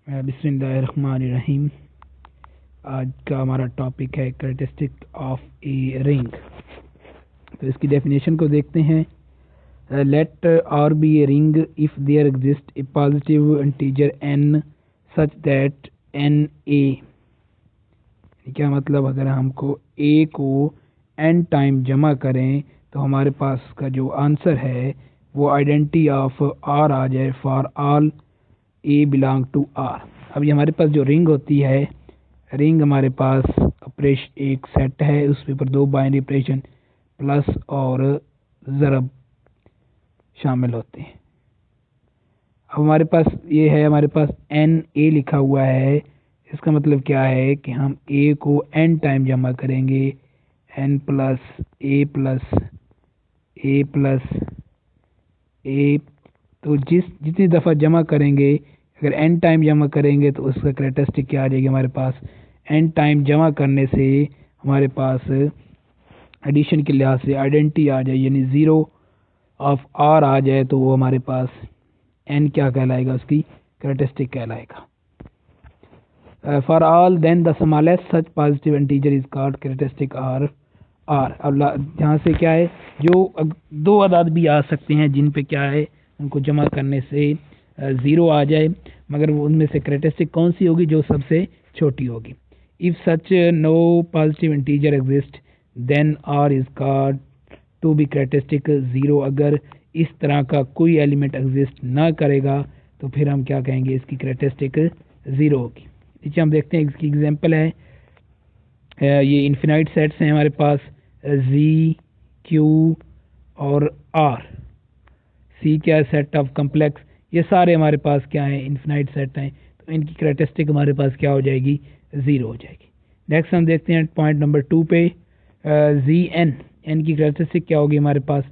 बिस्मिल्लाहिर्रहमानिर्रहीम। आज का हमारा टॉपिक है कैरेक्टरिस्टिक ऑफ ए रिंग। तो इसकी डेफिनेशन को देखते हैं। Let R be a ring if there exist a positive integer n such that n a। क्या मतलब, अगर हमको a को n टाइम जमा करें तो हमारे पास का जो आंसर है वो आइडेंटिटी ऑफ r आ जाए for all a belong to r। अभी हमारे पास जो रिंग होती है, रिंग हमारे पास ऑपरेशन एक सेट है, उसके ऊपर दो बाइनरी ऑपरेशन प्लस और ज़रब शामिल होते हैं। अब हमारे पास ये है, हमारे पास n a लिखा हुआ है। इसका मतलब क्या है कि हम a को n टाइम जमा करेंगे, n plus a plus a plus a। तो जितनी दफ़ा जमा करेंगे, अगर n टाइम जमा करेंगे तो उसका कैरेक्टरिस्टिक क्या आ जाएगी हमारे पास। n टाइम जमा करने से हमारे पास एडिशन के लिहाज से आइडेंटिटी आ जाए, यानी ज़ीरो ऑफ r आ जाए, तो वो हमारे पास n क्या कहलाएगा, उसकी कैरेक्टरिस्टिक कहलाएगा। For all then the smallest such positive integer is called characteristic r। अब यहाँ से क्या है, जो दो अदाद भी आ सकते हैं जिन पे क्या है उनको जमा करने से ज़ीरो आ जाए, मगर वो उनमें से कैरेक्टरिस्टिक कौन सी होगी, जो सबसे छोटी होगी। If such no positive integer exist then r is called to be characteristic zero. अगर इस तरह का कोई एलिमेंट एग्जिस्ट ना करेगा तो फिर हम क्या कहेंगे, इसकी कैरेक्टरिस्टिक ज़ीरो होगी। नीचे हम देखते हैं, इसकी एग्जांपल है, ये इन्फिनाइट सेट्स हैं हमारे पास, z q और r। c क्या है, सेट ऑफ कम्प्लेक्स। ये सारे हमारे पास क्या हैं, इन्फिनाइट सेट हैं, तो इनकी कैरेक्टरिस्टिक हमारे पास क्या हो जाएगी, ज़ीरो हो जाएगी। नेक्स्ट हम देखते हैं पॉइंट नंबर 2 पे, n की कैरेक्टरिस्टिक क्या होगी हमारे पास।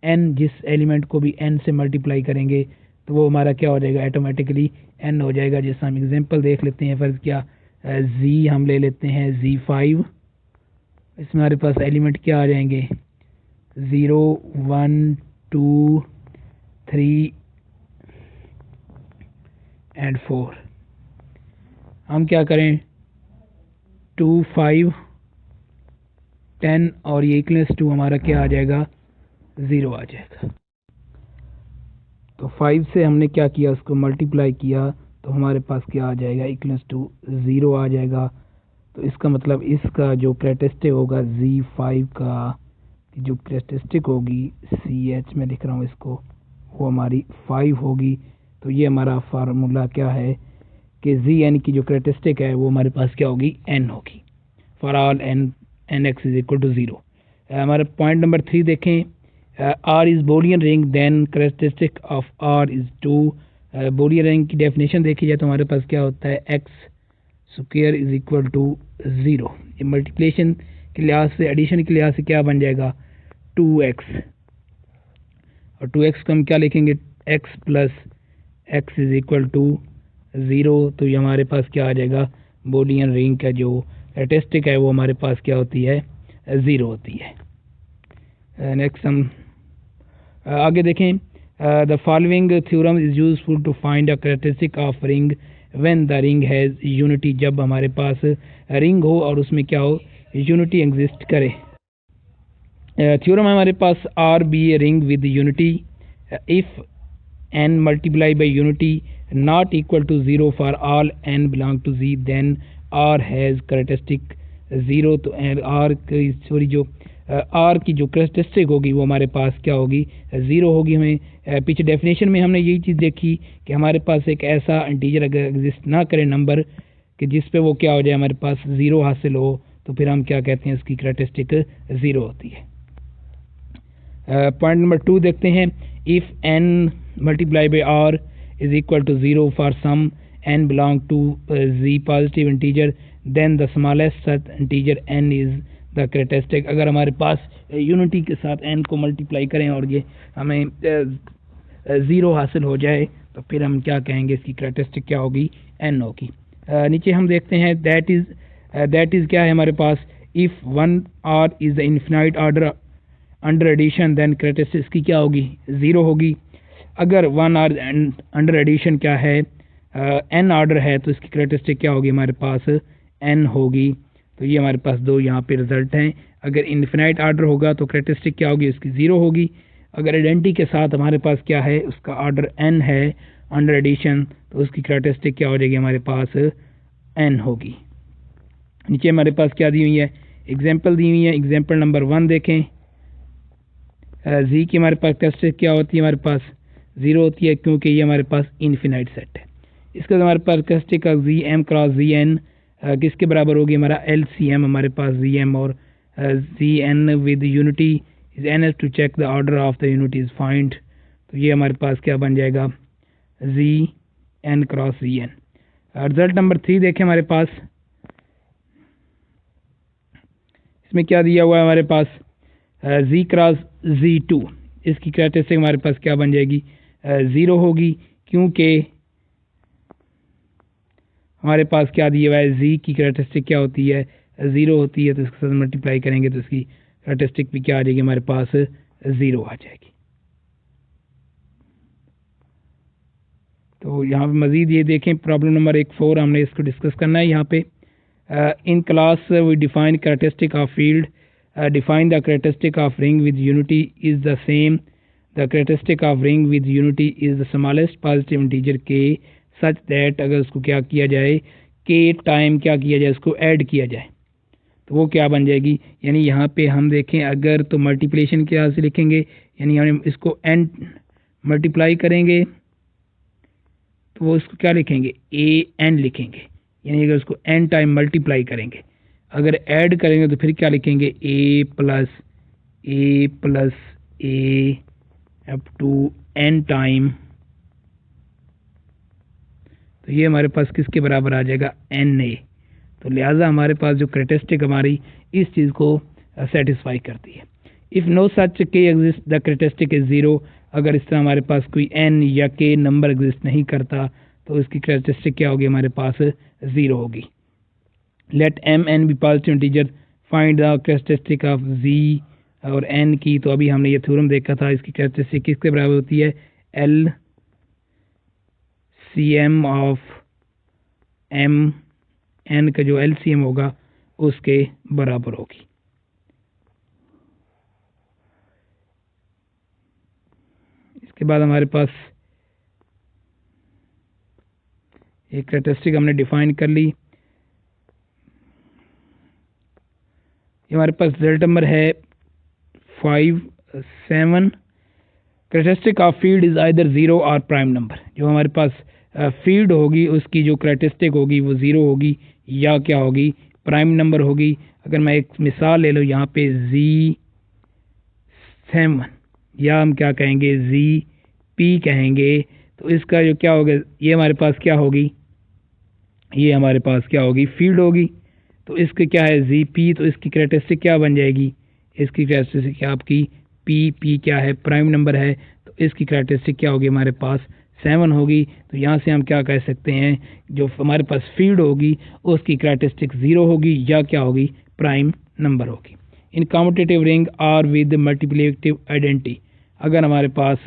n जिस एलिमेंट को भी n से मल्टीप्लाई करेंगे तो वो हमारा क्या हो जाएगा, ऑटोमेटिकली n हो जाएगा। जैसा हम एग्जांपल देख लेते हैं, फ़र्ज़ क्या, z हम ले लेते हैं z5। इसमें हमारे पास एलिमेंट क्या आ जाएंगे, 0 1 2 3 एंड 4। हम क्या करें, 2 5 10 और ये इक्वल्स टू हमारा क्या आ जाएगा, 0 आ जाएगा। तो 5 से हमने क्या किया, उसको मल्टीप्लाई किया तो हमारे पास क्या आ जाएगा, इक्वल्स टू 0 आ जाएगा। तो इसका मतलब इसका जो कैरेक्टरिस्टिक होगा z5 का, जो कैरेक्टरिस्टिक होगी ch में लिख रहा हूँ इसको, वो हमारी 5 होगी। तो ये हमारा फार्मूला क्या है कि zn की जो कैरेक्टरिस्टिक है वो हमारे पास क्या होगी, n होगी। For all nx is equal to 0। हमारा पॉइंट नंबर 3 देखें, r is Boolean ring then characteristic of r is 2। Boolean ring की डेफिनेशन देखी जाए तो हमारे पास क्या होता है, x square is equal to 0। ये मल्टीप्लिकेशन के लिहाज से, एडिशन के लिहाज से क्या बन जाएगा, 2x, और 2x को हम क्या लिखेंगे, x plus x is equal to 0। तो ये हमारे पास क्या आ जाएगा, बोलियन रिंग का जो कैरेक्टरिस्टिक है वो हमारे पास क्या होती है, 0 होती है। नेक्स्ट हम आगे देखें, the following theorem is useful to find a characteristic of ring when the ring has unity. जब हमारे पास रिंग हो और उसमें क्या हो, यूनिटी एग्जिस्ट करे। थ्योरम हमारे पास, R be a ring with unity if n multiply by unity not equal to 0 for all n belong to z then r has characteristic 0। तो r की सॉरी जो r की जो कैरेक्टरिस्टिक होगी वो हमारे पास क्या होगी, 0 होगी। हमें पीछे डेफिनेशन में हमने यही चीज़ देखी कि हमारे पास एक ऐसा इंटीजर अगर एग्जिस्ट ना करे नंबर कि जिस पे वो क्या हो जाए, हमारे पास 0 हासिल हो, तो फिर हम क्या कहते हैं, उसकी कैरेक्टरिस्टिक 0 होती है। पॉइंट नंबर 2 देखते हैं, if n multiply by r is equal to 0 for some n belong to z positive integer then the smallest such integer n is the characteristic. अगर हमारे पास यूनिटी के साथ n को मल्टीप्लाई करें और ये हमें 0 हासिल हो जाए तो फिर हम क्या कहेंगे, इसकी कैरेक्टरिस्टिक क्या होगी, n होगी। नीचे हम देखते हैं, दैट इज़ क्या है हमारे पास, if 1 r is the infinite order under addition then characteristic की क्या होगी, 0 होगी। अगर 1 r अंडर एडिशन क्या है, एन ऑर्डर है तो इसकी करेक्टरिस्टिक क्या होगी, हमारे पास एन होगी। तो ये हमारे पास दो यहाँ पे रिजल्ट हैं। अगर इन्फिनाइट ऑर्डर होगा तो करेक्टरिस्टिक क्या होगी, उसकी ज़ीरो होगी। अगर आइडेंटिटी के साथ हमारे पास क्या है, उसका ऑर्डर एन है अंडर एडिशन, तो उसकी करेक्टरिस्टिक क्या हो जाएगी, हमारे पास एन होगी। नीचे हमारे पास क्या दी हुई है, एग्जाम्पल दी हुई है। एग्जाम्पल नंबर 1 देखें। जी की हमारे पास करेक्टरिस्टिक क्या होती है, हमारे पास ज़ीरो होती है क्योंकि ये हमारे पास इन्फिनाइट सेट है। इसके बाद हमारे पास करेक्टरिस्टिक का G M cross G N किसके बराबर होगी, हमारा एल सी एम, हमारे पास जी एम और G N with unity is N S to check the order of the unit is find. तो ये हमारे पास क्या बन जाएगा, G N cross G N. Result number 3 देखें हमारे पास, इसमें क्या दिया हुआ है हमारे पास, जी क्रॉस जी टू। इसकी कैरेक्टरिस्टिक हमारे पास क्या बन जाएगी, ज़ीरो होगी क्योंकि हमारे पास क्या दिया हुआ है, जी की कैरेक्टरिस्टिक क्या होती है, ज़ीरो होती है। तो इसके साथ मल्टीप्लाई करेंगे तो इसकी कैरेक्टरिस्टिक भी क्या आ जाएगी, हमारे पास ज़ीरो आ जाएगी। तो यहाँ पे मज़ीद ये देखें, प्रॉब्लम नंबर 4 हमने इसको डिस्कस करना है यहाँ पे। in class we define characteristic of field, define the characteristic of ring with unity is the same, the characteristic of ring with unity is the smallest positive integer k such that अगर उसको क्या किया जाए, k time क्या किया जाए, उसको add किया जाए तो वो क्या बन जाएगी। यानी यहाँ पे हम देखें अगर तो मल्टीप्लिकेशन के से लिखेंगे, यानी हम इसको n मल्टीप्लाई करेंगे तो वो इसको क्या लिखेंगे, ए एन लिखेंगे। यानी अगर उसको n टाइम मल्टीप्लाई करेंगे, अगर ऐड करेंगे तो फिर क्या लिखेंगे, a plus A up to n time. तो ये हमारे पास किसके बराबर आ जाएगा, na। तो लिहाजा हमारे पास जो कैरेक्टरिस्टिक हमारी इस चीज़ को सेटिस्फाई करती है। इफ़ नो सच के exist the characteristic is zero. अगर इस तरह हमारे पास कोई n या k नंबर एग्जिस्ट नहीं करता तो इसकी कैरेक्टरिस्टिक क्या होगी, हमारे पास ज़ीरो होगी। Let m n be positive integer, find the characteristic of z और n की। तो अभी हमने ये थ्योरम देखा था, इसकी कैरेक्टरिस्टिक किसके बराबर होती है, L C M of m n का जो एल सी एम होगा उसके बराबर होगी। इसके बाद हमारे पास एक कैरेक्टरिस्टिक हमने डिफाइन कर ली। ये हमारे पास रिजल्ट नंबर है 5 7। Characteristic of field is either zero और प्राइम नंबर। जो हमारे पास फील्ड होगी उसकी जो कैरेक्टरिस्टिक होगी वो ज़ीरो होगी या क्या होगी, प्राइम नंबर होगी। अगर मैं एक मिसाल ले लूँ यहाँ पे Z7 या हम क्या कहेंगे ZP कहेंगे, तो इसका जो क्या होगा, ये हमारे पास क्या होगी, ये हमारे पास क्या होगी, फील्ड होगी। तो इसके क्या है ZP, तो इसकी कैरेक्टरिस्टिक क्या बन जाएगी, इसकी कैरेक्टरिस्टिक क्या आपकी P क्या है, प्राइम नंबर है। तो इसकी कैरेक्टरिस्टिक क्या होगी, हमारे पास 7 होगी। तो यहाँ से हम क्या कह सकते हैं, जो हमारे पास फील्ड होगी उसकी कैरेक्टरिस्टिक 0 होगी या क्या होगी, प्राइम नंबर होगी। In commutative ring R with multiplicative identity. अगर हमारे पास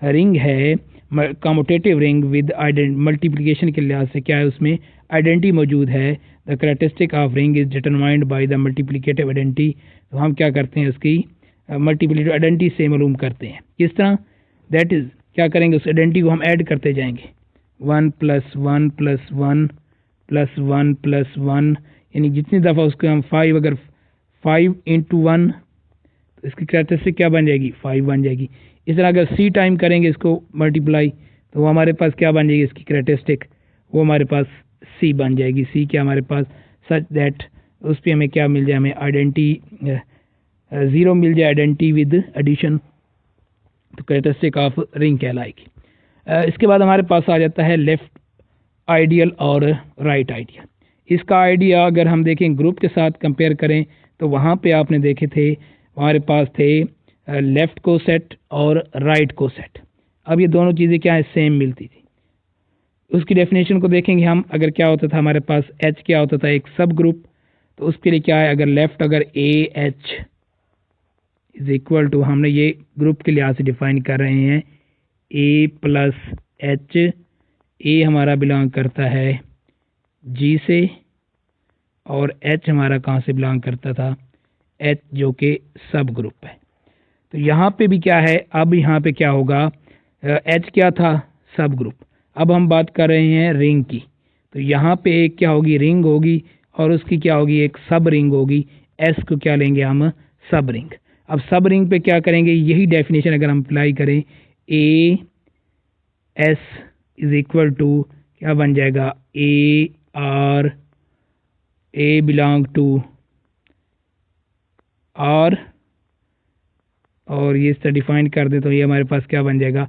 रिंग है कॉम्यूटेटिव रिंग विद मल्टीप्लिकेशन के लिहाज से क्या है, उसमें आइडेंटिटी मौजूद है। The characteristic of ring is determined by the multiplicative identity. तो हम क्या करते हैं, उसकी मल्टीप्लिकेटिव आइडेंटिटी से मालूम करते हैं। किस तरह, दैट इज क्या करेंगे, उस आइडेंटिटी को हम ऐड करते जाएंगे, 1 + 1 + 1 + 1 + 1, यानी जितनी दफ़ा उसको हम 5, अगर 5 × 1 तो इसकी कैरेक्टरिस्टिक क्या बन जाएगी, 5 बन जाएगी। इस तरह अगर सी टाइम करेंगे इसको मल्टीप्लाई तो वो हमारे पास क्या बन जाएगी, इसकी कैरेक्टरिस्टिक वो हमारे पास सी बन जाएगी। सी क्या हमारे पास, सच दैट उस पर हमें क्या मिल जाए, हमें आइडेंटिटी 0 मिल जाए, आइडेंटिटी विद एडिशन, तो कैरेक्टरिस्टिक ऑफ रिंग कहलाएगी। इसके बाद हमारे पास आ जाता है लेफ्ट आइडियल और राइट आइडियल। इसका आइडिया अगर हम देखें ग्रुप के साथ कंपेयर करें तो वहाँ पे आपने देखे थे हमारे पास थे लेफ़्ट को सेट और राइट को सेट। अब ये दोनों चीज़ें क्या है, सेम मिलती थी। उसकी डेफिनेशन को देखेंगे हम, अगर क्या होता था हमारे पास एच क्या होता था, एक सब ग्रुप। तो उसके लिए क्या है, अगर लेफ़्ट अगर A H is equal to, हमने ये ग्रुप के लिहाज से डिफाइन कर रहे हैं, ए + एच ए हमारा बिलोंग करता है जी से, और एच हमारा कहाँ से बिलोंग करता था, एच जो कि सब ग्रुप है। तो यहाँ पे भी क्या है, अब यहाँ पे क्या होगा, एच क्या था, सब ग्रुप। अब हम बात कर रहे हैं रिंग की, तो यहाँ पे एक क्या होगी, रिंग होगी, और उसकी क्या होगी, एक सब रिंग होगी। एस को क्या लेंगे हम, सब रिंग। अब सब रिंग पे क्या करेंगे, यही डेफिनेशन अगर हम अप्लाई करें, A S is equal to क्या बन जाएगा, A R, A belong to R, और ये इससे डिफाइन कर दे तो ये हमारे पास क्या बन जाएगा,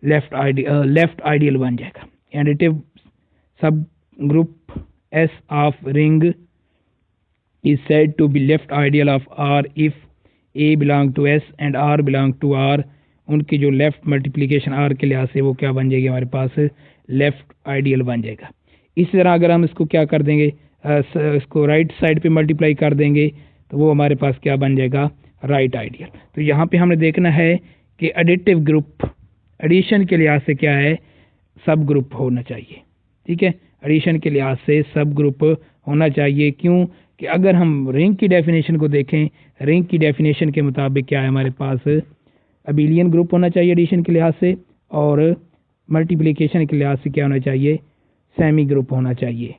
लेफ्ट आइडियल बन जाएगा। एडिटिव सब group S of ring is said to be left ideal of R if A belong to S and R belong to R। उनकी जो लेफ्ट मल्टीप्लिकेशन R के लिहाज से वो क्या बन जाएगी, हमारे पास लेफ्ट आइडियल बन जाएगा। इसी तरह अगर हम इसको क्या कर देंगे, इसको राइट साइड पे मल्टीप्लाई कर देंगे तो वो हमारे पास क्या बन जाएगा, राइट आइडियल। तो यहाँ पे हमने देखना है कि एडिटिव ग्रुप एडिशन के लिहाज से क्या है, सब ग्रुप होना चाहिए। ठीक है, एडिशन के लिहाज से सब ग्रुप होना चाहिए। क्यों कि अगर हम रिंग की डेफिनेशन को देखें, रिंग की डेफिनेशन के मुताबिक क्या है, हमारे पास अबिलियन ग्रुप होना चाहिए एडिशन के लिहाज से, और मल्टीप्लिकेशन के लिहाज से क्या होना चाहिए, सेमी ग्रुप होना चाहिए।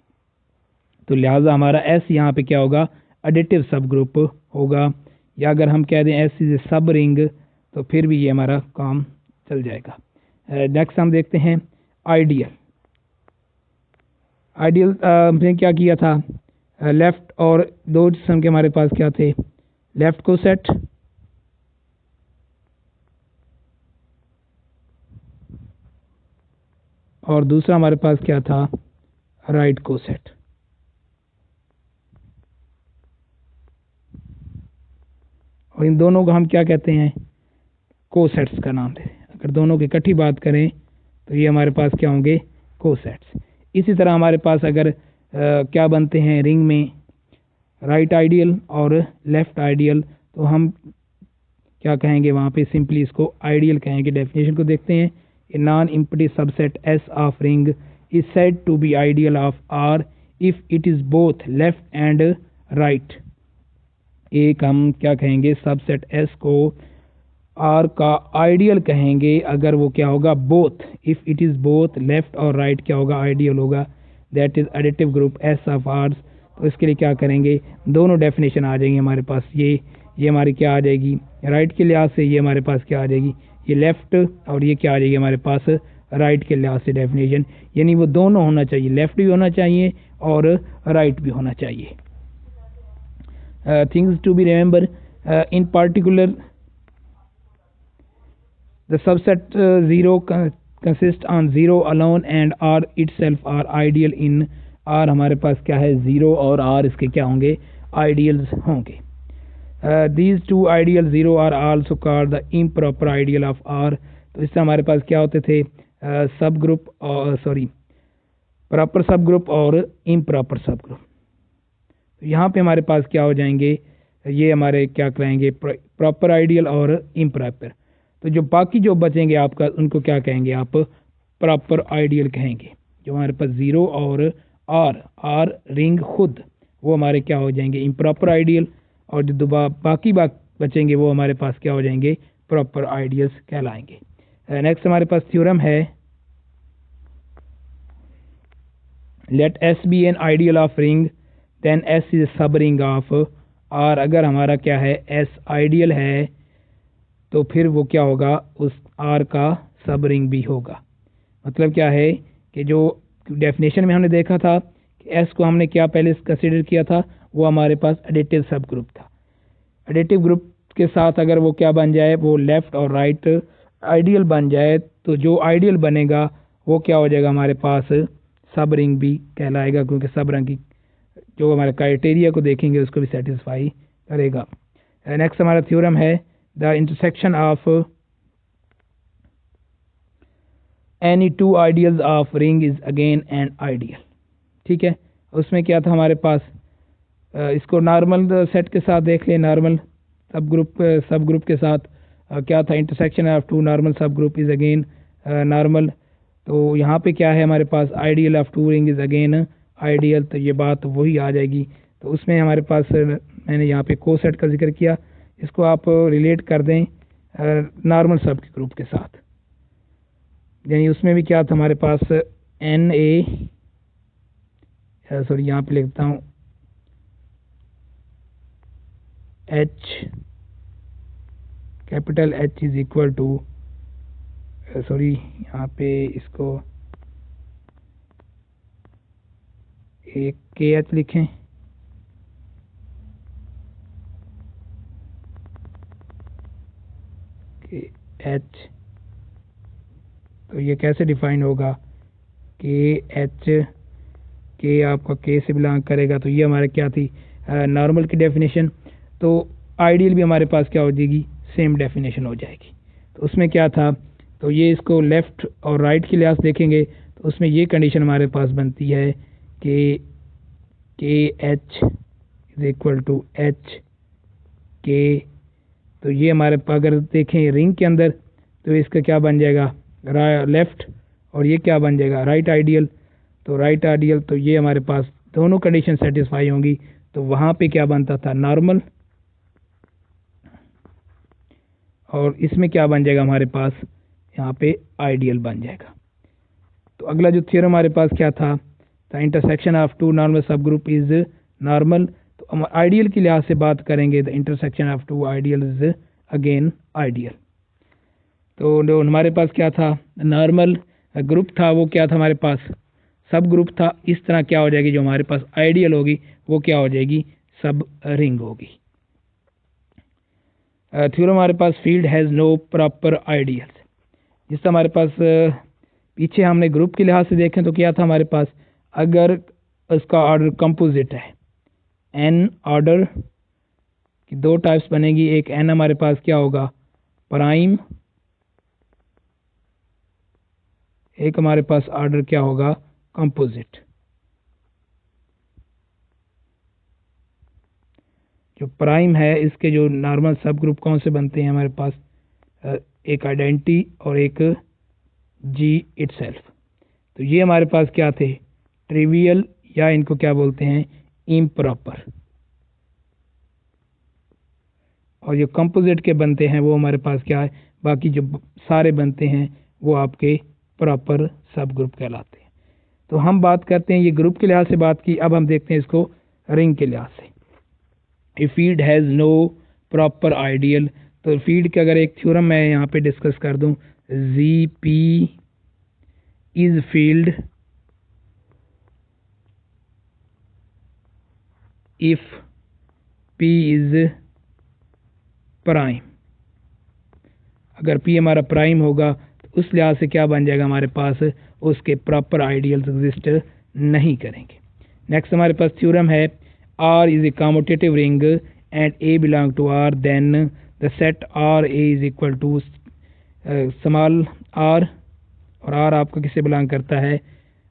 तो लिहाजा हमारा एस यहाँ पे क्या होगा, एडिटिव सब ग्रुप होगा। या अगर हम कह दें एस इज ए सब रिंग तो फिर भी ये हमारा काम चल जाएगा। नेक्स्ट हम देखते हैं आइडियल। आइडियल हमने क्या किया था, लेफ्ट और दो जिस्म के हमारे पास क्या थे, लेफ्ट कोसेट और दूसरा हमारे पास क्या था, राइट कोसेट। और इन दोनों को हम क्या कहते हैं, कोसेट्स का नाम देते हैं। अगर दोनों की इकट्ठी बात करें तो ये हमारे पास क्या होंगे, कोसेट्स। इसी तरह हमारे पास अगर क्या बनते हैं रिंग में, राइट आइडियल और लेफ्ट आइडियल, तो हम क्या कहेंगे वहाँ पे, सिंपली इसको आइडियल कहेंगे। डेफिनेशन को देखते हैं, a non empty subset S of ring is said to be ideal of R if it is both left and right. एक हम क्या कहेंगे, सबसेट एस को आर का आइडियल कहेंगे अगर वो क्या होगा, both, if it is both left और राइट क्या होगा, आइडियल होगा। That is additive group S of R's. तो इसके लिए क्या करेंगे, दोनों डेफिनेशन आ जाएंगे हमारे पास। ये हमारी क्या आ जाएगी, राइट के लिहाज से ये हमारे पास क्या आ जाएगी, ये लेफ्ट, और ये क्या आ जाएगी हमारे पास राइट के लिहाज से डेफिनेशन। यानी वो दोनों होना चाहिए, लेफ्ट भी होना चाहिए और राइट भी होना चाहिए। Things to be remember, in particular the subset 0 consists on 0 alone and R itself are ideal in R। हमारे पास क्या है, 0 और R इसके क्या होंगे, आइडियल्स होंगे। these two ideal 0 are also called the improper ideal of R। तो इससे हमारे पास क्या होते थे, सब ग्रुप और प्रॉपर सब ग्रुप और इम्प्रॉपर सब ग्रुप। तो यहाँ पे हमारे पास क्या हो जाएंगे, ये हमारे क्या कहेंगे, प्रॉपर आइडियल और इम्प्रॉपर। तो जो बाकी जो बचेंगे आपका, उनको क्या कहेंगे आप, प्रॉपर आइडियल कहेंगे। जो हमारे पास 0 और आर रिंग खुद, वो हमारे क्या हो जाएंगे, इम्प्रॉपर आइडियल। और जो बाकी बचेंगे वो हमारे पास क्या हो जाएंगे, प्रॉपर आइडियल्स कहलाएंगे। नेक्स्ट हमारे पास थ्योरम है, let S be an ideal of ring then S is sub ring of R. अगर हमारा क्या है, एस आइडियल है तो फिर वो क्या होगा, उस आर का सब रिंग भी होगा। मतलब क्या है कि जो डेफिनेशन में हमने देखा था कि एस को हमने क्या पहले कंसिडर किया था, वो हमारे पास एडिटिव सब ग्रुप था। एडिटिव ग्रुप के साथ अगर वो क्या बन जाए, वो लेफ्ट और राइट आइडियल बन जाए, तो जो आइडियल बनेगा वो क्या हो जाएगा, हमारे पास सब रिंग भी कहलाएगा, क्योंकि सब रिंग की जो हमारे क्राइटेरिया को देखेंगे उसको भी सेटिस्फाई करेगा। नेक्स्ट हमारा थ्योरम है, the intersection of any two ideals of ring is again an ideal। ठीक है, उसमें क्या था हमारे पास, इसको नॉर्मल सेट के साथ देख ले, नॉर्मल सब ग्रुप के साथ क्या था, इंटरसेक्शन ऑफ टू नॉर्मल सब ग्रुप इज अगेन नॉर्मल तो यहाँ पे क्या है हमारे पास, ideal of two ring is again ideal, तो ये बात वही आ जाएगी। तो उसमें हमारे पास मैंने यहाँ पे कोसेट का जिक्र किया, इसको आप रिलेट कर दें नॉर्मल सब ग्रुप के साथ, यानी उसमें भी क्या था हमारे पास एन ए, सॉरी यहाँ पे लिखता हूँ H, capital H is equal to, sorry यहाँ पे इसको एक के एच लिखें, के एच, तो ये कैसे डिफाइन होगा, के एच, के आपका के से बिलोंग करेगा, तो ये हमारे क्या थी नॉर्मल की डेफिनेशन। तो आइडियल भी हमारे पास क्या हो जाएगी, सेम डेफिनेशन हो जाएगी। तो उसमें क्या था, तो ये इसको लेफ़्ट और राइट के लिहाज देखेंगे तो उसमें ये कंडीशन हमारे पास बनती है कि K H is equal to H K, तो ये हमारे अगर देखें रिंग के अंदर तो इसका क्या बन जाएगा लेफ़्ट, और ये क्या बन जाएगा राइट आइडियल। तो राइट आइडियल, तो ये हमारे पास दोनों कंडीशन सेटिस्फाई होंगी, तो वहाँ पे क्या बनता था नॉर्मल, और इसमें क्या बन जाएगा हमारे पास यहाँ पे आइडियल बन जाएगा। तो अगला जो थ्योरम हमारे पास क्या था, the intersection of two normal सब ग्रुप इज नॉर्मल। तो हम आइडियल की लिहाज से बात करेंगे, the intersection of two ideal is again ideal. तो जो हमारे पास क्या था नॉर्मल ग्रुप था वो क्या था हमारे पास सब ग्रुप था, इस तरह क्या हो जाएगी जो हमारे पास आइडियल होगी वो क्या हो जाएगी सब रिंग होगी। थ्योरम हमारे पास field has no proper ideals, जिससे हमारे पास पीछे हमने ग्रुप के लिहाज से देखें तो क्या था हमारे पास, अगर उसका ऑर्डर कंपोजिट है, एन ऑर्डर की दो टाइप्स बनेगी, एक एन हमारे पास क्या होगा प्राइम, एक हमारे पास ऑर्डर क्या होगा कंपोजिट। जो प्राइम है इसके जो नॉर्मल सब ग्रुप कौन से बनते हैं हमारे पास, एक आइडेंटिटी और एक जी इटसेल्फ। तो ये हमारे पास क्या थे ट्रिवियल, या इनको क्या बोलते हैं इम्प्रॉपर, और जो कंपोजिट के बनते हैं वो हमारे पास क्या है, बाकी जो सारे बनते हैं वो आपके प्रॉपर सब ग्रुप कहलाते हैं। तो हम बात करते हैं ये ग्रुप के लिहाज से बात की, अब हम देखते हैं इसको रिंग के लिहाज से। A field has no proper ideal, तो फील्ड का अगर एक थ्योरम मैं यहाँ पे डिस्कस कर दूँ, G P is field if P is prime. अगर पी हमारा प्राइम होगा तो उस लिहाज से क्या बन जाएगा हमारे पास, उसके प्रॉपर आइडियल्स एग्जिस्ट नहीं करेंगे। नेक्स्ट हमारे पास थ्योरम है R is a commutative ring and A belong to R, then the set R A is equal to small r, और R आपका किससे बिलोंग करता है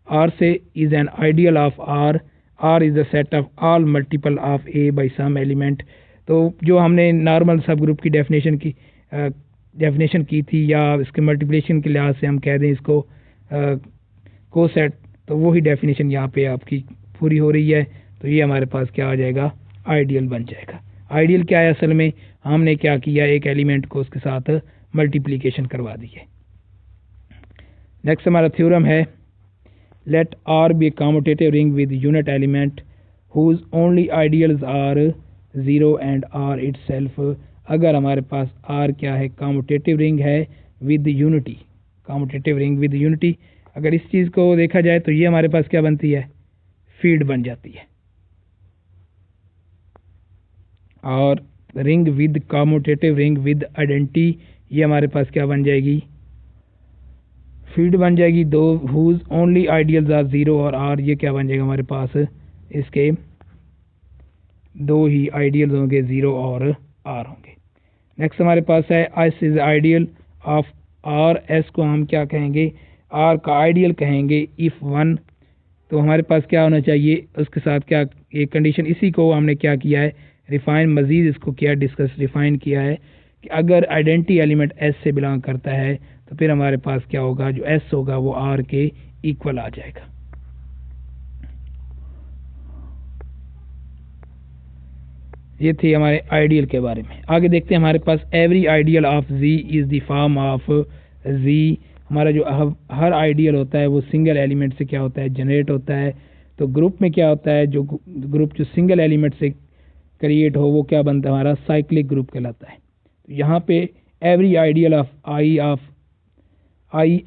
R से, is an ideal of R, R is the set of all multiple of A by some element। तो जो हमने normal सब ग्रुप की डेफिनेशन की थी, या इसके मल्टीप्लिकेशन के लिहाज से हम कह दें इसको कोसेट, तो वही डेफिनेशन यहाँ पे आपकी पूरी हो रही है। तो ये हमारे पास क्या आ जाएगा आइडियल बन जाएगा। आइडियल क्या है असल में, हमने क्या किया एक एलिमेंट को उसके साथ मल्टीप्लिकेशन करवा दी है। नेक्स्ट हमारा थ्योरम है let R be a commutative ring with unit element whose only ideals are 0 and R itself. अगर हमारे पास आर क्या है कम्यूटेटिव रिंग है with unity, commutative ring with unity, अगर इस चीज़ को देखा जाए तो ये हमारे पास क्या बनती है फील्ड बन जाती है, और ring with commutative ring with identity ये हमारे पास क्या बन जाएगी फील्ड बन जाएगी। दो हुज ओनली आइडियल्स आर 0 और आर, ये क्या बन जाएगा हमारे पास इसके दो ही आइडियल्स होंगे 0 और आर होंगे। नेक्स्ट हमारे पास है S is ideal of R, S को हम क्या कहेंगे आर का आइडियल कहेंगे इफ 1। तो हमारे पास क्या होना चाहिए उसके साथ क्या एक कंडीशन, इसी को हमने क्या किया है रिफाइन, मजीद इसको किया डिस्कस रिफाइन किया है कि अगर आइडेंटिटी एलिमेंट एस से बिलोंग करता है तो फिर हमारे पास क्या होगा, जो एस होगा वो आर के इक्वल आ जाएगा। ये थी हमारे आइडियल के बारे में। आगे देखते हैं हमारे पास every ideal of G is the form of G. हमारा जो हर आइडियल होता है वो सिंगल एलिमेंट से क्या होता है, जनरेट होता है। तो ग्रुप में क्या होता है, जो ग्रुप जो सिंगल एलिमेंट से क्रिएट हो वो क्या बनता है, हमारा साइक्लिक ग्रुप कहलाता है। तो यहाँ पे every ideal of I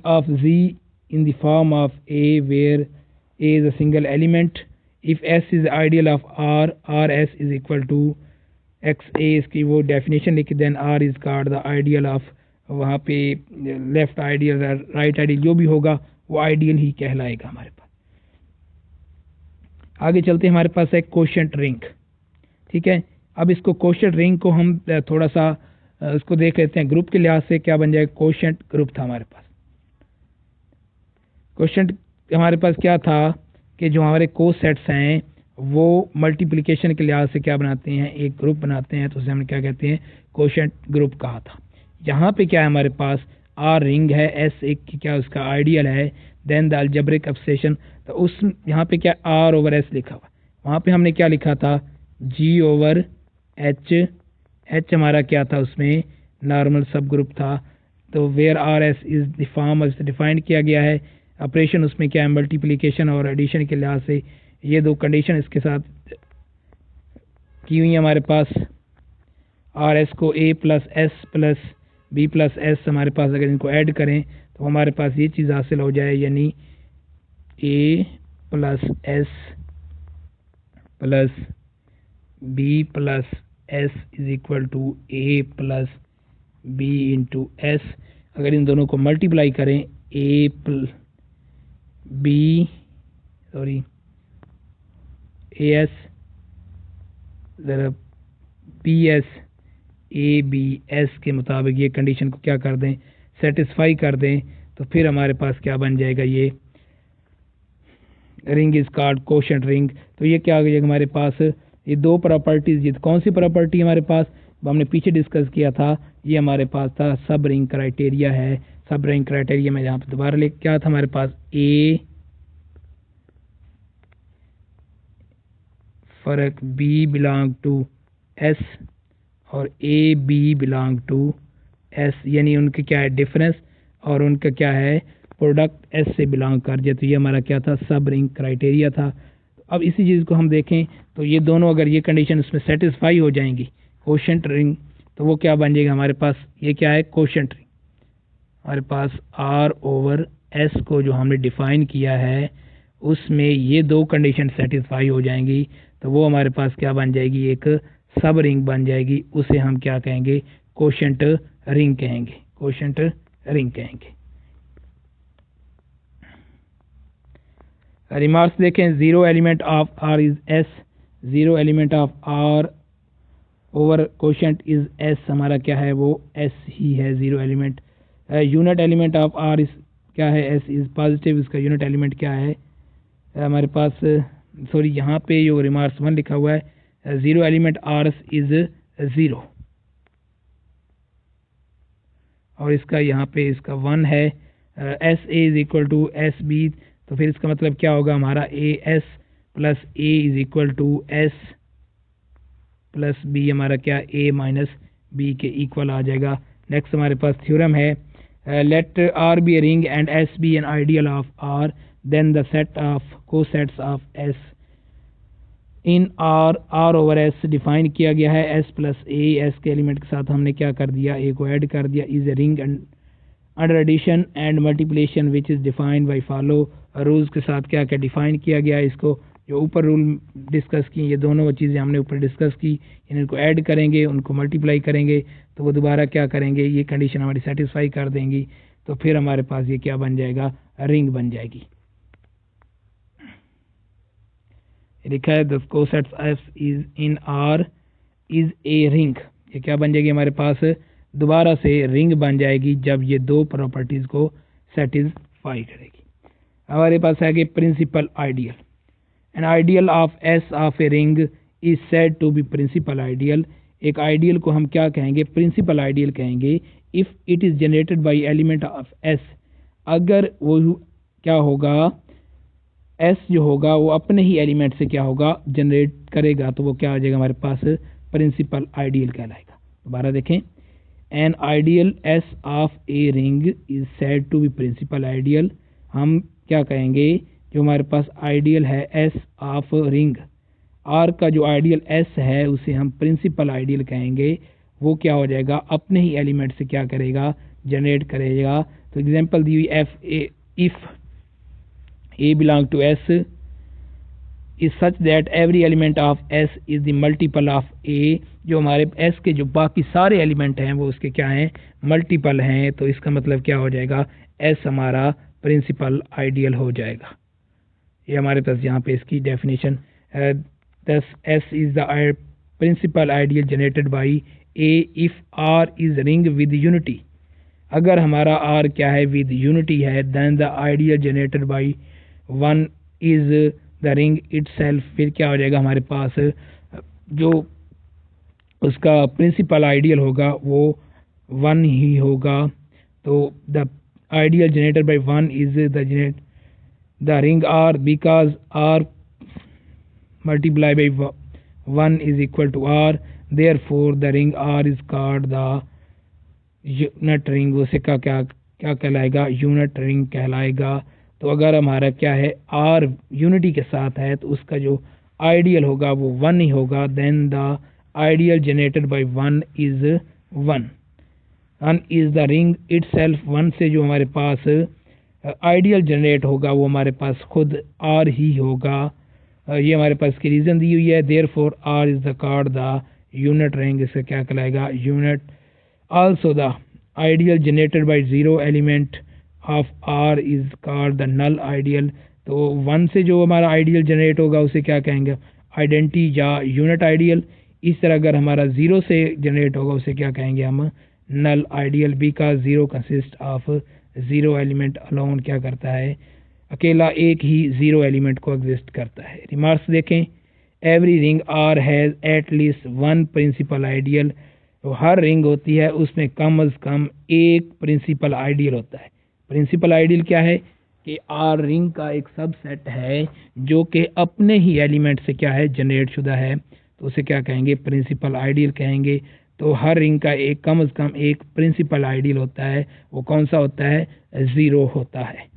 of G in the form of A where A is a single element. If S is ideal of R, R S is equal to X A, इसकी वो definition लिखी, then R is called the ideal of, वहाँ पे left ideal right ideal जो भी होगा वो ideal ही कहलाएगा हमारे पास। आगे चलते हैं, हमारे पास है कोशेंट रिंग। ठीक है, अब इसको कोशेंट रिंग को हम थोड़ा सा इसको देख लेते हैं। ग्रुप के लिहाज से क्या बन जाएगा, कोशेंट ग्रुप था हमारे पास। कोशेंट हमारे पास क्या था कि जो हमारे को सेट्स हैं वो मल्टीप्लिकेशन के लिहाज से क्या बनाते हैं, एक ग्रुप बनाते हैं, तो उसे हम क्या कहते हैं, कोशेंट ग्रुप कहा था। यहाँ पे क्या है हमारे पास, आर रिंग है, एस एक क्या उसका आइडियल है, देन द अलजेब्रिक ऑब्सेशन। तो उस यहाँ पे क्या आर ओवर एस लिखा हुआ, वहाँ पे हमने क्या लिखा था, जी ओवर एच। एच हमारा क्या था, उसमें नॉर्मल सब ग्रुप था। तो where R S is the form defined किया गया है। ऑपरेशन उसमें क्या है, मल्टीप्लिकेशन और एडिशन के लिहाज से ये दो कंडीशन इसके साथ की हुई हमारे पास। आर एस को A plus S plus B plus S, हमारे पास अगर इनको ऐड करें तो हमारे पास ये चीज़ हासिल हो जाए, यानी A plus S plus B plus S is equal to A plus B into S. अगर इन दोनों को मल्टीप्लाई करें, ए एस ज़रा B S A B S के मुताबिक ये कंडीशन को क्या कर दें, सेटिस्फाई कर दें, तो फिर हमारे पास क्या बन जाएगा, ये ring is called quotient ring. तो ये क्या आ गया हमारे पास, ये दो प्रॉपर्टीज, ये कौन सी प्रॉपर्टी हमारे पास, हमने पीछे डिस्कस किया था, ये हमारे पास था सब रिंग क्राइटेरिया है। सब रिंग क्राइटेरिया में यहाँ पे दोबारा ले क्या था हमारे पास, ए फर्क बी बिलोंग टू एस और A B belong to S, यानी उनके क्या है डिफरेंस, और उनका क्या है प्रोडक्ट एस से बिलोंग कर जाए। तो ये हमारा क्या था, सब रिंग क्राइटेरिया था। अब इसी चीज़ को हम देखें तो ये दोनों अगर ये कंडीशन उसमें सेटिस्फाई हो जाएंगी, कोशेंट रिंग, तो वो क्या बन जाएगा हमारे पास, ये क्या है कोशेंट रिंग। हमारे पास आर ओवर एस को जो हमने डिफाइन किया है उसमें ये दो कंडीशन सेटिस्फाई हो जाएंगी, तो वो हमारे पास क्या बन जाएगी, एक सब रिंग बन जाएगी। उसे हम क्या कहेंगे, कोशेंट रिंग कहेंगे, कोशेंट रिंग कहेंगे। रिमार्क्स देखें, zero element of R is S, zero element of R over quotient is S, हमारा क्या है वो एस ही है, zero element. Unit element of R is क्या है, एस इज पॉजिटिव, इसका यूनिट एलिमेंट क्या है हमारे पास, सॉरी यहाँ पे जो रिमार्क्स 1 लिखा हुआ है, zero element R is zero, और इसका यहाँ पे इसका 1 है। S A is equal to S B, तो फिर इसका मतलब क्या होगा हमारा, A S plus A is equal to S plus B, हमारा क्या ए माइनस बी के इक्वल आ जाएगा। नेक्स्ट हमारे पास थ्योरम है, let R be a ring and S be an ideal of R, then the set of cosets of S in R, R over S define किया गया है, S plus A, S के element के साथ हमने क्या कर दिया, ए को ऐड कर दिया, is a ring under addition and multiplication which is defined by follow rules के साथ क्या क्या डिफाइन किया गया है। इसको जो ऊपर रूल डिस्कस की, ये दोनों चीज़ें हमने ऊपर डिस्कस की, इनको ऐड करेंगे, उनको मल्टीप्लाई करेंगे, तो वो दोबारा क्या करेंगे, ये कंडीशन हमारी सेटिस्फाई कर देंगी, तो फिर हमारे पास ये क्या बन जाएगा, रिंग बन जाएगी। लिखा है the cosets F is in are is a ring, ये क्या बन जाएगी हमारे पास, दोबारा से रिंग बन जाएगी जब ये दो प्रॉपर्टीज को सेटिस्फाई करेगी। हमारे पास है कि principal ideal, an ideal of S of a ring is said to be principal ideal एक आइडियल को हम क्या कहेंगे, प्रिंसिपल आइडियल कहेंगे if it is generated by element of S. अगर वो क्या होगा, एस जो होगा वो अपने ही एलिमेंट से क्या होगा, जनरेट करेगा, तो वो क्या आ जाएगा हमारे पास, प्रिंसिपल आइडियल कहलाएगा। दोबारा देखें, an ideal S of a ring is said to be principal ideal. हम क्या कहेंगे, जो हमारे पास आइडियल है एस ऑफ रिंग आर का, जो आइडियल एस है उसे हम प्रिंसिपल आइडियल कहेंगे। वो क्या हो जाएगा, अपने ही एलिमेंट से क्या करेगा, जनरेट करेगा। तो एग्जांपल दी हुई F A, if A belong to S is such that every element of S is the multiple of A। जो हमारे S के जो बाकी सारे एलिमेंट हैं वो उसके क्या हैं, मल्टीपल हैं। तो इसका मतलब क्या हो जाएगा, S हमारा प्रिंसिपल आइडियल हो जाएगा। ये हमारे पास यहाँ पे इसकी डेफिनेशन, दस S is the principal ideal generated by A if R is ring with unity। अगर हमारा R क्या है, with unity है, then the ideal generated by one is the ring it self. फिर क्या हो जाएगा हमारे पास, जो उसका प्रिंसिपल आइडियल होगा वो वन ही होगा। तो the ideal generated by one is the ring R, because R multiply by one is equal to R, therefore the ring R is called the unit ring. उसे क्या क्या क्या कहलाएगा, यूनिट रिंग कहलाएगा। तो अगर हमारा क्या है, आर यूनिटी के साथ है तो उसका जो आइडियल होगा वो वन ही होगा। Then the ideal generated by one is one, one is the ring itself. One से जो हमारे पास आइडियल जनरेट होगा वो हमारे पास खुद आर ही होगा। ये हमारे पास की रीज़न दी हुई है, therefore R is the called the unit ring. इसका क्या कहलाएगा, unit. Also the ideal generated by zero element of R is called the null ideal. तो वन से जो हमारा आइडियल जनरेट होगा उसे क्या कहेंगे, आइडेंटिटी या यूनिट आइडियल। इस तरह अगर हमारा ज़ीरो से जनरेट होगा उसे क्या कहेंगे हम, null ideal, because zero consist of zero element alone. क्या करता है, अकेला एक ही ज़ीरो एलिमेंट को एग्जिस्ट करता है। रिमार्क्स देखें, every ring R has at least one principal ideal. तो हर रिंग होती है उसमें कम अज़ कम एक प्रिंसिपल आइडियल होता है। प्रिंसिपल आइडियल क्या है कि आर रिंग का एक सबसेट है जो कि अपने ही एलिमेंट से क्या है, जनरेट शुदा है। तो उसे क्या कहेंगे, प्रिंसिपल आइडियल कहेंगे। तो हर रिंग का एक कम से कम एक प्रिंसिपल आइडियल होता है। वो कौन सा होता है, ज़ीरो होता है।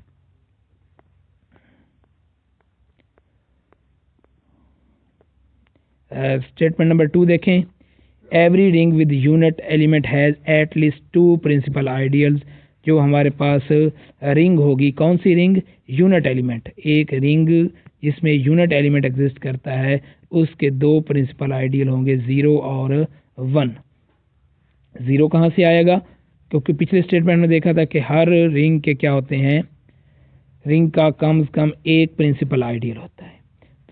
स्टेटमेंट नंबर 2 देखें, every ring with unit element has at least two principal ideals. जो हमारे पास रिंग होगी, कौन सी रिंग, यूनिट एलिमेंट। एक रिंग जिसमें यूनिट एलिमेंट एग्जिस्ट करता है उसके दो प्रिंसिपल आइडियल होंगे, ज़ीरो और वन। ज़ीरो कहाँ से आएगा, क्योंकि पिछले स्टेटमेंट में देखा था कि हर रिंग के क्या होते हैं, रिंग का कम से कम एक प्रिंसिपल आइडियल होता है।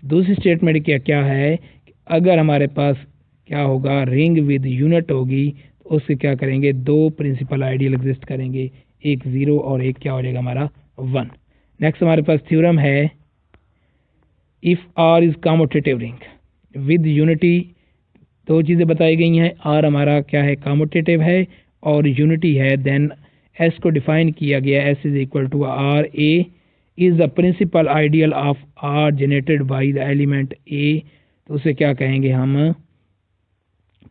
तो दूसरी स्टेटमेंट क्या है कि अगर हमारे पास क्या होगा, रिंग विद यूनिट होगी तो उससे क्या करेंगे, दो प्रिंसिपल आइडियल एग्जिस्ट करेंगे, एक ज़ीरो और एक क्या हो जाएगा हमारा वन। नेक्स्ट हमारे पास थ्योरम है, if R is commutative ring with unity. दो चीज़ें बताई गई हैं, आर हमारा क्या है, कम्यूटेटिव है और यूनिटी है। देन एस को डिफाइन किया गया, S is equal to R A is the principal ideal of R generated by the element A. तो उसे क्या कहेंगे हम,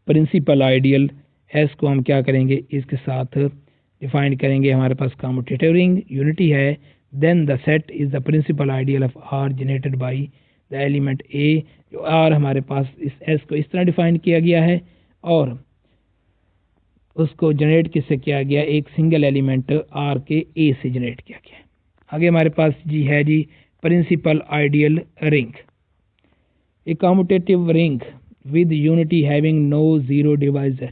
प्रिंसिपल आइडियल। एस को हम क्या करेंगे, इसके साथ डिफाइन करेंगे। हमारे पास कम्यूटेटिव रिंग, यूनिटी है, then the set is the principal ideal of R generated by the element A. जो आर हमारे पास इस एस को इस तरह डिफाइन किया गया है और उसको जनरेट किससे किया गया, एक सिंगल एलिमेंट आर के ए से जनरेट किया गया। आगे हमारे पास जी है G principal ideal ring, a commutative ring with unity having no zero divisor.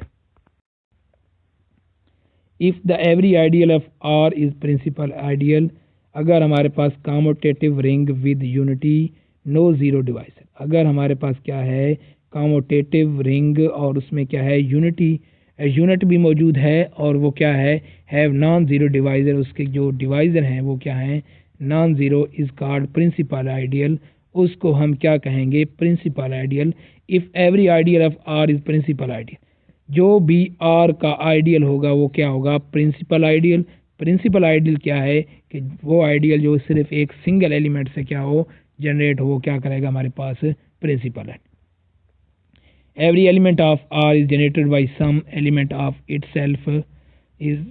If the every ideal of R is principal ideal, अगर हमारे पास commutative ring with unity no zero divisor, अगर हमारे पास क्या है कम्यूटेटिव रिंग और उसमें क्या है यूनिटी, यूनिट भी मौजूद है और वो क्या है, हैव नॉन ज़ीरो डिवाइजर। उसके जो डिवाइजर हैं वो क्या हैं, non zero, is called principal ideal. उसको हम क्या कहेंगे, principal ideal. If every ideal of R is principal ideal, जो भी आर का आइडियल होगा वो क्या होगा, प्रिंसिपल आइडियल। प्रिंसिपल आइडियल क्या है कि वो आइडियल जो सिर्फ एक सिंगल एलिमेंट से क्या हो, जनरेट हो, क्या करेगा हमारे पास, प्रिंसिपल है। Every element of R is generated by some element of itself, is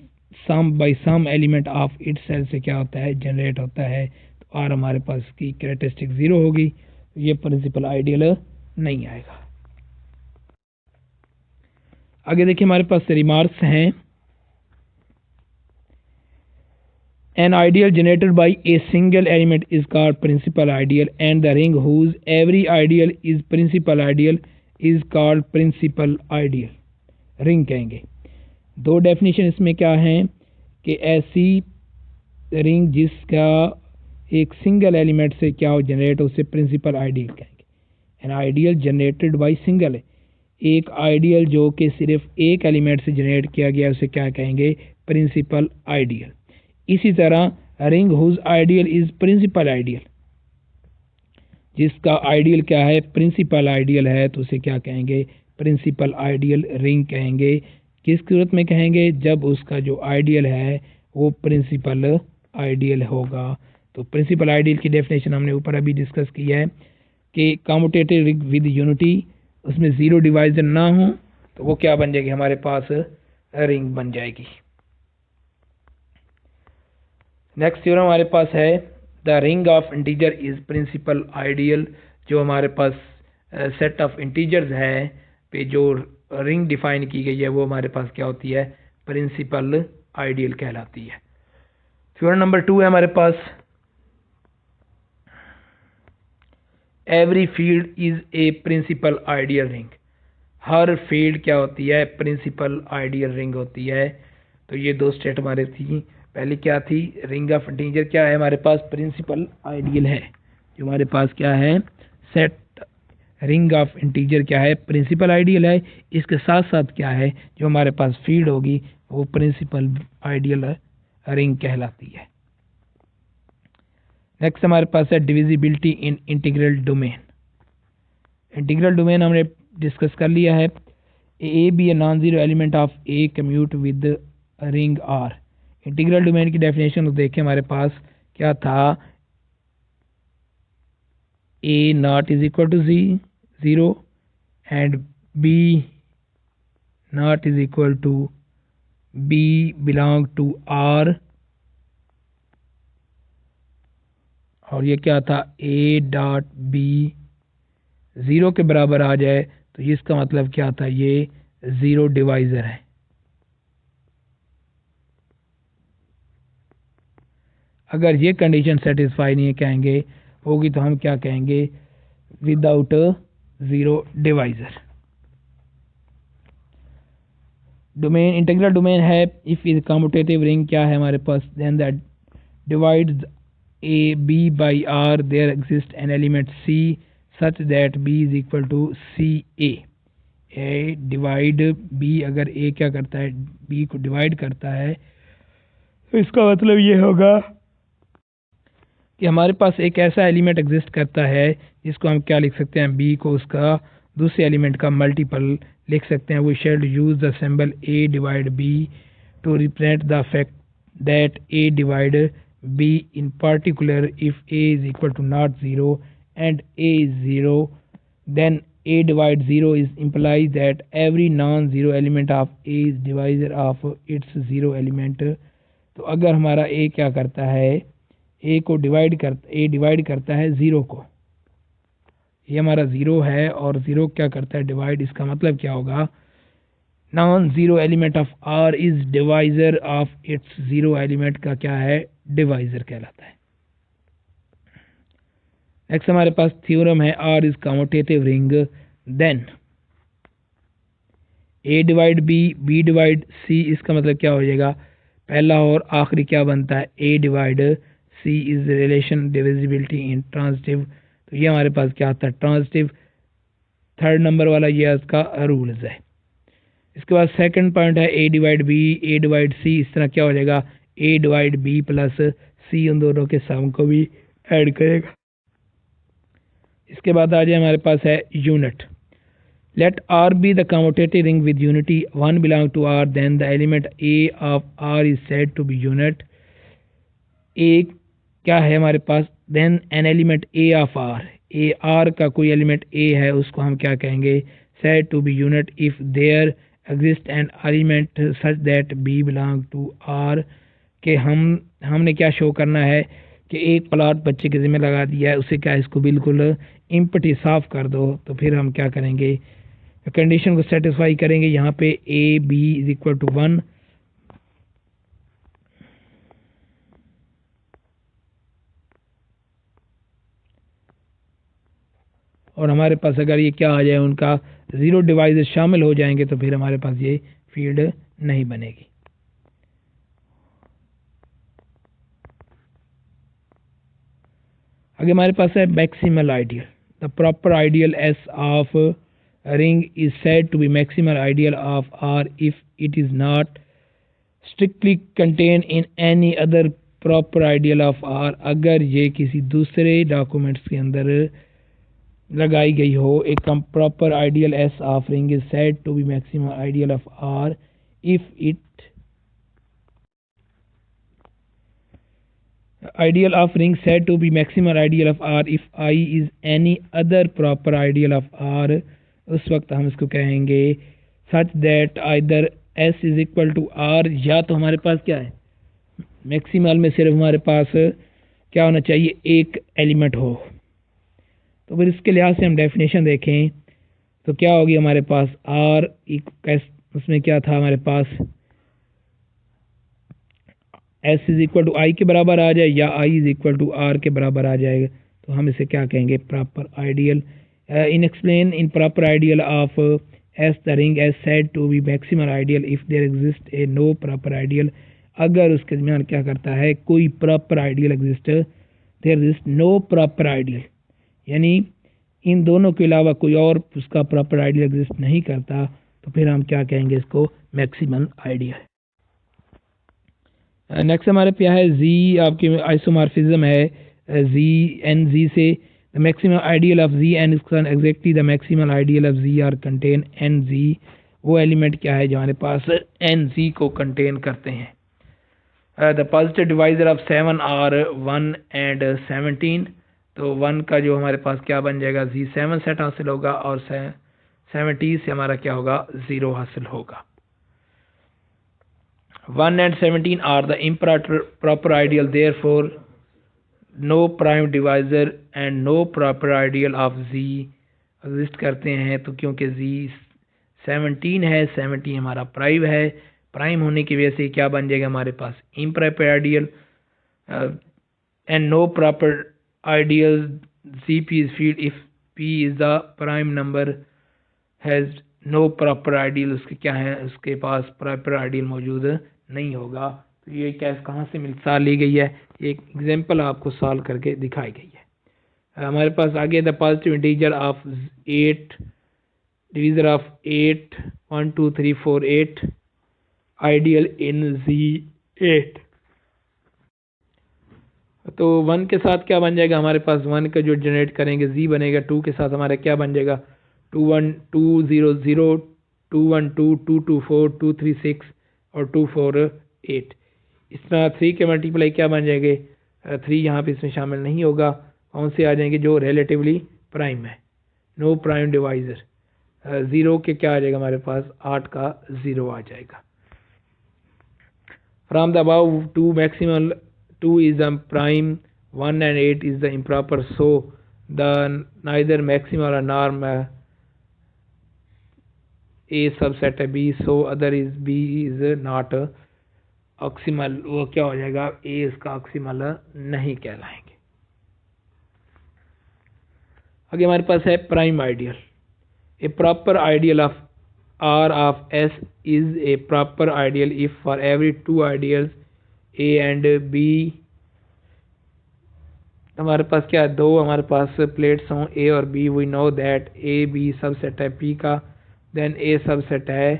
some by some element of itself से क्या होता है, जनरेट होता है। तो आर हमारे पास की कैरेक्टरिस्टिक 0 होगी, ये प्रिंसिपल आइडियल नहीं आएगा। आगे देखिए हमारे पास रिमार्क्स हैं। An ideal generated by a single element is called principal ideal and the ring whose every ideal is principal ideal is called principal ideal. Ring कहेंगे। दो डेफिनेशन इसमें क्या है कि ऐसी रिंग जिसका एक सिंगल एलिमेंट से क्या हो जनरेट, उसे प्रिंसिपल आइडियल कहेंगे। An ideal generated by single है, एक आइडियल जो कि सिर्फ एक एलिमेंट से जनरेट किया गया उसे क्या कहेंगे, प्रिंसिपल आइडियल। इसी तरह ring whose ideal is principal ideal, जिसका आइडियल क्या है, प्रिंसिपल आइडियल है, तो उसे क्या कहेंगे, प्रिंसिपल आइडियल रिंग कहेंगे। किस सूरत में कहेंगे, जब उसका जो आइडियल है वो प्रिंसिपल आइडियल होगा। तो प्रिंसिपल आइडियल की डेफिनेशन हमने ऊपर अभी डिस्कस की है कि कम्यूटेटिव रिंग विद यूनिटी, उसमें 0 डिवाइजर ना हो तो वो क्या बन जाएगी, हमारे पास रिंग बन जाएगी। नेक्स्ट थ्योरम हमारे पास है the ring of integer is principal ideal. जो हमारे पास सेट ऑफ इंटीजर्स है पे जो रिंग डिफाइन की गई है वो हमारे पास क्या होती है, प्रिंसिपल आइडियल कहलाती है। थ्योरम नंबर 2 है हमारे पास every field is a principal ideal ring. हर फील्ड क्या होती है, प्रिंसिपल आइडियल रिंग होती है। तो ये दो स्टेट हमारे थी, पहले क्या थी, रिंग ऑफ इंटीजर क्या है हमारे पास, प्रिंसिपल आइडियल है। जो हमारे पास क्या है, सेट रिंग ऑफ इंटीजर क्या है, प्रिंसिपल आइडियल है। इसके साथ साथ क्या है, जो हमारे पास फील्ड होगी वो प्रिंसिपल आइडियल रिंग कहलाती है। नेक्स्ट हमारे पास है divisibility in integral domain. Integral domain हमने डिस्कस कर लिया है। A B A non zero element of a commutative ring R. Integral domain की डेफिनेशन देखें, हमारे पास क्या था, A not is equal to 0 and B not is equal to B belong to R, और ये क्या था, ए डॉट बी 0 के बराबर आ जाए तो इसका मतलब क्या था, ये 0 डिवाइजर है। अगर ये कंडीशन सेटिस्फाई नहीं कहेंगे होगी तो हम क्या कहेंगे, without 0 divisor. Domain integral domain है इफ इज कम्यूटेटिव रिंग क्या है हमारे पास, then that divides A B by R there exist an element C such that B is equal to C A divide B, अगर A क्या करता है, B को डिवाइड करता है, तो इसका मतलब ये होगा कि हमारे पास एक ऐसा एलिमेंट एग्जिस्ट करता है जिसको हम क्या लिख सकते हैं, बी को उसका दूसरे एलिमेंट का मल्टीपल लिख सकते हैं। We shall use the symbol A divide B to represent the fact that A divide B in particular if A is equal to not 0 and A is 0 then a divide 0 is implies that every non-zero element of a is divisor of its zero element। तो अगर हमारा a क्या करता है, a को divide करता है 0 को, ये हमारा 0 है और 0 क्या करता है, डिवाइड, इसका मतलब क्या होगा, non zero element of R is divisor of its zero element का क्या है, डिवाइजर कहलाता है। नेक्स्ट हमारे पास थ्योरम है R is commutative ring then A divide B divide C. इसका मतलब क्या हो जाएगा, पहला और आखिरी क्या बनता है, A divide C is relation divisibility in transitive. तो ये हमारे पास क्या आता है, ट्रांजिटिव, थर्ड नंबर वाला ये इसका रूल्स है। इसके बाद सेकंड पॉइंट है A divide B, A divide सी। इस तरह क्या हो जाएगा, ए डिवाइड बी प्लस सी, उन दोनों के सम को भी ऐड करेगा। इसके बाद आ जाए हमारे पास है unit. Let R be the commutative ring with unity 1 belong to R, then the element A of R is said to be unit। A क्या है हमारे पास, then an element A of R, A R का कोई element A है उसको हम क्या कहेंगे, said to be unit if there exists an element such that B belong to R। के हमने क्या शो करना है कि एक प्लॉट बच्चे के जिम्मे लगा दिया है, उसे क्या इसको बिल्कुल इम्पटी साफ कर दो। तो फिर हम क्या करेंगे, कंडीशन को सेटिस्फाई करेंगे। यहाँ पे A B is equal to 1, और हमारे पास अगर ये क्या आ जाए, उनका 0 डिवाइजर शामिल हो जाएंगे तो फिर हमारे पास ये फील्ड नहीं बनेगी। आगे हमारे पास है maximal ideal. The proper ideal S of ring is said to be maximal ideal of R if it is not strictly contained in any other proper ideal of R। अगर ये किसी दूसरे डॉक्यूमेंट्स के अंदर लगाई गई हो। एक proper ideal S of ring is said to be maximal ideal of R if it ideal of ring said to be maximal ideal of R if I is any other proper ideal of R। उस वक्त हम इसको कहेंगे such that either S is equal to R, या तो हमारे पास क्या है, मैक्सिमल में सिर्फ हमारे पास क्या होना चाहिए, एक एलिमेंट हो। तो फिर इसके लिहाज से हम डेफिनेशन देखें तो क्या होगी हमारे पास, आर उसमें क्या था हमारे पास, एस इज इक्वल टू आई के बराबर आ जाए या I is equal to are के बराबर आ जाएगा। तो हम इसे क्या कहेंगे, proper ideal. in explain in proper ideal of S the ring is said to be maximal ideal if there exists a no proper ideal। अगर उसके दरमियान क्या करता है, कोई proper ideal exist, there exist no proper ideal, यानी इन दोनों के अलावा कोई और उसका प्रॉपर आइडियल एग्जिस्ट नहीं करता, तो फिर हम क्या कहेंगे इसको, मैक्सिमल आइडियल। नेक्स्ट हमारे पे है जी, आपकी आइसोमॉर्फिज्म है जी एन जी से। The maximum ideal of Z and is exactly the maximum ideal of Z are contain NZ। वो एलिमेंट क्या है जो हमारे पास NZ को कंटेन करते हैं। The positive divisor of 7 are 1 and 17। तो 1 का जो हमारे पास क्या बन जाएगा, Z 7 सेट हासिल होगा और 70 से हमारा क्या होगा, 0 हासिल होगा। 1 and 17 are the improper ideal, therefore no prime divisor and no proper ideal of Z exist करते हैं। तो क्योंकि Z 17 है, 70 हमारा प्राइम है, प्राइम होने की वजह से क्या बन जाएगा हमारे पास, improper ideal. And no proper ideal Z P is field if P is the prime number has no proper ideal, उसके क्या है, उसके पास प्रॉपर आइडियल मौजूद नहीं होगा। तो ये कैसे कहाँ से मिसाल ली गई है, एक एग्जांपल आपको सॉल्व करके दिखाई गई है। हमारे पास आगे the positive integer of 8 divisor of 8 1 2 3 4 8 ideal in Z8। तो 1 के साथ क्या बन जाएगा हमारे पास, 1 का जो जनरेट करेंगे Z बनेगा। 2 के साथ हमारा क्या बन जाएगा, 2 1 2 0 0 2 1 2 2 2 4 2 3 6 और 2 4 8। इस तरह 3 के मल्टीप्लाई क्या बन जाएंगे, 3 यहाँ पे इसमें शामिल नहीं होगा, कौन से आ जाएंगे, जो रिलेटिवली प्राइम है, नो प्राइम डिवाइजर। 0 के क्या आ जाएगा हमारे पास, 8 का 0 आ जाएगा। From the above 2 maximal 2 is the prime 1 and 8 is the improper, so the neither maximal nor A subset है B, so other is B is not ऑक्सीमल। वो क्या हो जाएगा, ए इसका ऑक्सीमल नहीं कहलाएंगे। आगे हमारे पास है prime ideal. A proper ideal of R of S is a proper ideal if for every 2 ideals A and B, हमारे पास क्या है, 2 हमारे पास प्लेट्स हों ए और B, we know that A B subset है पी का, देन ए सबसेट है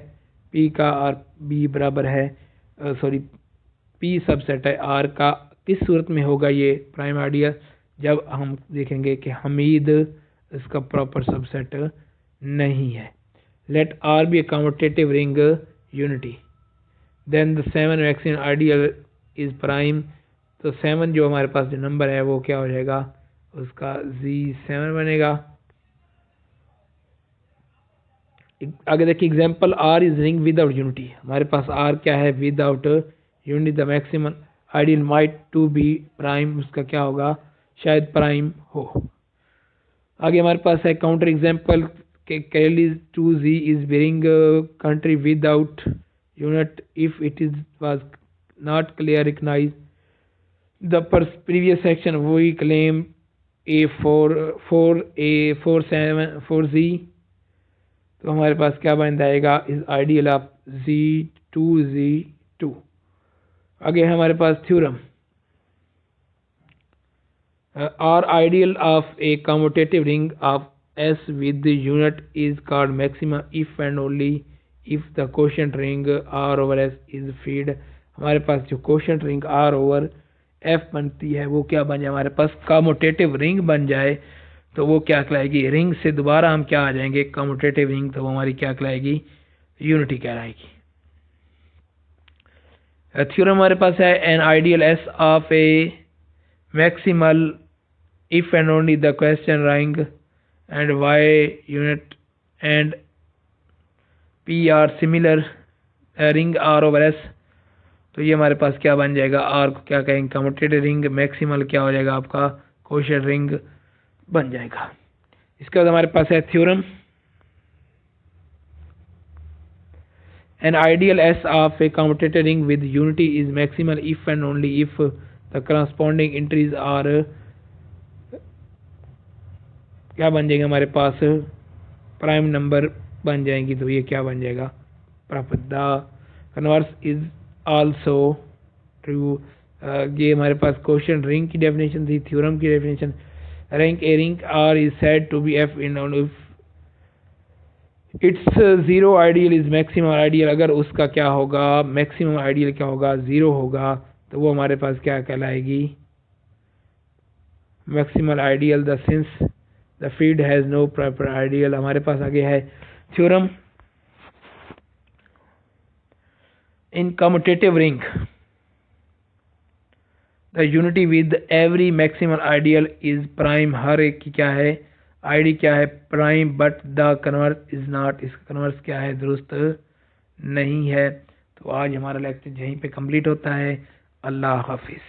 पी का और बी बराबर है पी सबसेट है आर का। किस सूरत में होगा ये प्राइम आइडियल, जब हम देखेंगे कि हमीद इसका प्रॉपर सबसेट नहीं है। Let R be a commutative ring unity, then the 7 maximum ideal is prime. तो 7 जो हमारे पास जो नंबर है वो क्या हो जाएगा, उसका Z7 बनेगा। आगे देखिए example, R is ring without unity. हमारे पास आर क्या है, without unity. The maximum ideal might to be prime, उसका क्या होगा, शायद प्राइम हो। आगे हमारे पास है counter example, clearly 2Z is bearing country without unit if it is was not clear recognise the previous section we claim A4Z। तो हमारे पास क्या बन जाएगा, इज आइडियल ऑफ Z2Z2। आगे हमारे पास theorem, R ideal of a commutative ring of S with unit is called maxima if and only if the quotient ring R over S is feed। हमारे पास जो quotient ring R over F बनती है वो क्या बन जाए, हमारे पास कम्यूटेटिव रिंग बन जाए। तो वो क्या कहलाएगी, रिंग से दोबारा हम क्या आ जाएंगे, कम्यूटेटिव रिंग। तो वो हमारी क्या कहलाएगी, यूनिटी कहलाएगी। थ्योरम हमारे पास है, an ideal S of A maximal if and only the question ring and Y unit and P are similar ring R over S। तो ये हमारे पास क्या बन जाएगा, R को क्या कहेंगे, कम्यूटेटिव रिंग, मैक्सिमल क्या हो जाएगा आपका, क्वोशिएंट रिंग बन जाएगा। इसके बाद हमारे पास है theorem, an ideal S of a commutative ring with unity is maximal if and only if the corresponding entries are क्या बन जाएंगे, हमारे पास प्राइम नंबर बन जाएंगी। तो ये क्या बन जाएगा, proper. The converse is also true. ये हमारे पास क्वेश्चन रिंग की डेफिनेशन थी, थ्योरम की definition. Rank a ring R is said to be F in if it's zero ideal is maximum ideal. अगर उसका क्या होगा, मैक्सिमम आइडियल क्या होगा, जीरो होगा, तो वो हमारे पास क्या कहलाएगी, maximal ideal. The since the field has no proper ideal. हमारे पास आगे है theorem, in commutative ring the unity with every maximal ideal is prime. हर एक की क्या है, आईडी क्या है, prime, but the converse is not. इसका कन्वर्स क्या है, दुरुस्त नहीं है। तो आज हमारा लेक्चर यहीं पे कंप्लीट होता है। अल्लाह हाफिज।